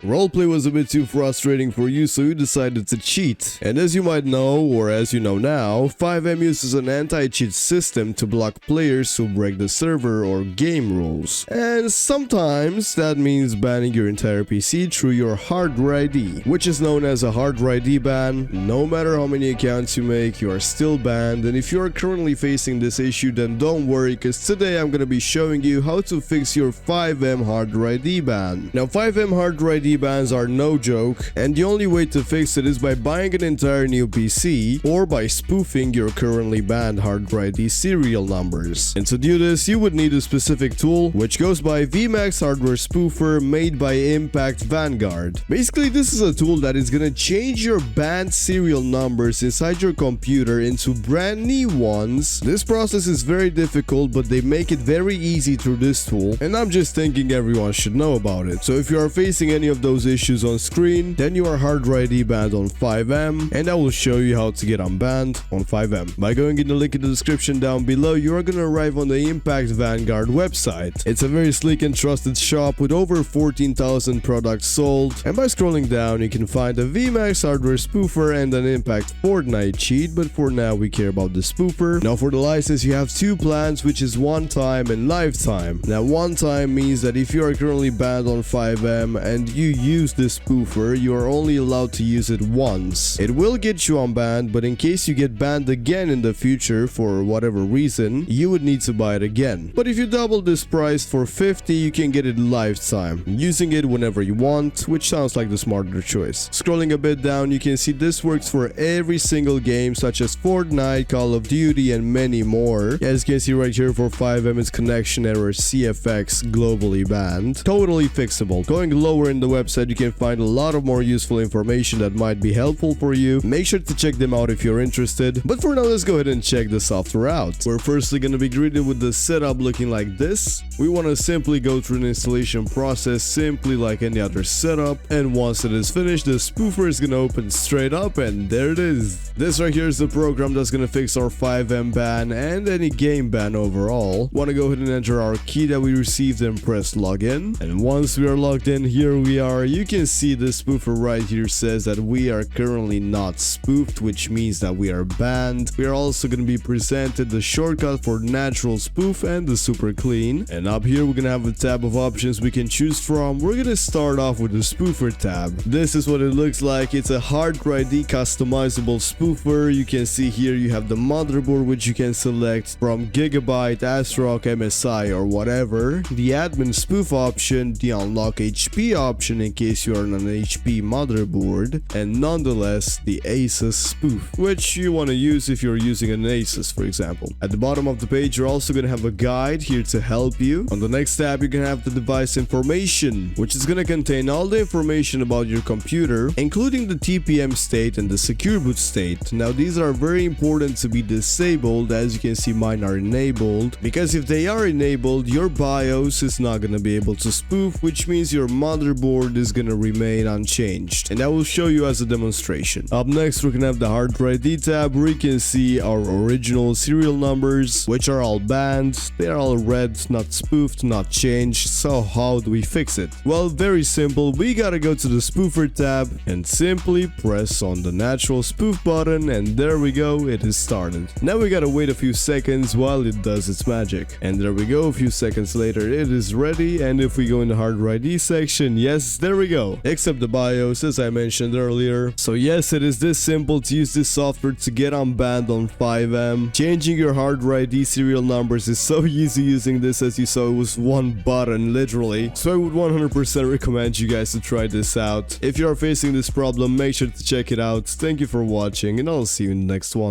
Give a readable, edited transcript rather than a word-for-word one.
Roleplay was a bit too frustrating for you, so you decided to cheat. And as you might know, or as you know now, FiveM uses an anti-cheat system to block players who break the server or game rules. And sometimes that means banning your entire PC through your hardware ID, which is known as a hardware ID ban. No matter how many accounts you make, you are still banned. And if you are currently facing this issue, then don't worry, because today I'm going to be showing you how to fix your FiveM hardware ID ban. Now, FiveM hardware ID bans are no joke, and the only way to fix it is by buying an entire new PC or by spoofing your currently banned hardware ID serial numbers. And to do this, you would need a specific tool, which goes by VMAX Hardware Spoofer, made by Vanguard. Basically, this is a tool that is going to change your banned serial numbers inside your computer into brand new ones. This process is very difficult, but they make it very easy through this tool, and I'm just thinking everyone should know about it. So if you are facing any of those issues on screen, then you are hardware ID banned on FiveM, and I will show you how to get unbanned on FiveM. By going in the link in the description down below, you are going to arrive on the Vanguard website. It's a very sleek and trusted shop with over 14,000 products sold, and by scrolling down you can find a VMAX hardware spoofer and an Impact Fortnite cheat, but for now we care about the spoofer. Now for the license, you have two plans, which is one time and lifetime. Now one time means that if you are currently banned on FiveM and you use this spoofer, you are only allowed to use it once. It will get you unbanned, but in case you get banned again in the future for whatever reason, you would need to buy it again. But if you double this price for 50, you can get it lifetime, using it whenever you want, which sounds like the smarter choice. Scrolling a bit down, you can see this works for every single game such as Fortnite, Call of Duty, and many more. As you can see right here, for FiveM, it's connection error CFX globally banned. Totally fixable. Going lower in the website, you can find a lot of more useful information that might be helpful for you. Make sure to check them out if you're interested. But for now, let's go ahead and check the software out. We're firstly going to be greeted with the setup looking like this. We want to simply go through an installation process simply like any other setup, and once it is finished, the spoofer is going to open straight up, and there it is. This right here is the program that's going to fix our FiveM ban and any game ban overall. Want to go ahead and enter our key that we received and press login, and once we are logged in, here we are. You can see the spoofer right here says that we are currently not spoofed, which means that we are banned. We are also going to be presented the shortcut for natural spoof and the super clean, and up here we're going to have a tab of options we can choose from. We're going to start off with the spoofer tab. This is what it looks like. It's a hardware ID customizable spoofer. You can see here you have the motherboard, which you can select from Gigabyte, ASRock, MSI, or whatever, the admin spoof option, the unlock HP option in case you are on an HP motherboard, and nonetheless the Asus spoof, which you want to use if you're using an Asus, for example. At the bottom of the page, you're also going to have a guide here to help you. On the next tab, you're going to have the device information, which is going to contain all the information about your computer, including the TPM state and the secure boot state. Now these are very important to be disabled. As you can see, mine are enabled, because if they are enabled, your BIOS is not going to be able to spoof, which means your motherboard is going to remain unchanged, and I will show you as a demonstration. Up next, we're going to have the hardware ID tab, where you can see our original serial numbers, which are all banned. They are all red, not spoofed, not changed. So how do we fix it? Well, very simple. We gotta go to the spoofer tab and simply press on the natural spoof button, and there we go, it is started. Now we gotta wait a few seconds while it does its magic, and there we go, a few seconds later it is ready. And if we go in the hardware ID section, yes, there we go, except the BIOS as I mentioned earlier. So yes, it is this simple to use this software to get unbanned on FiveM. Changing your hardware ID serial numbers is so easy using this. As you saw, it was one button literally, so I would 100% recommend you guys to try this out. If you are facing this problem, make sure to check it out. Thank you for watching, and I'll see you in the next one.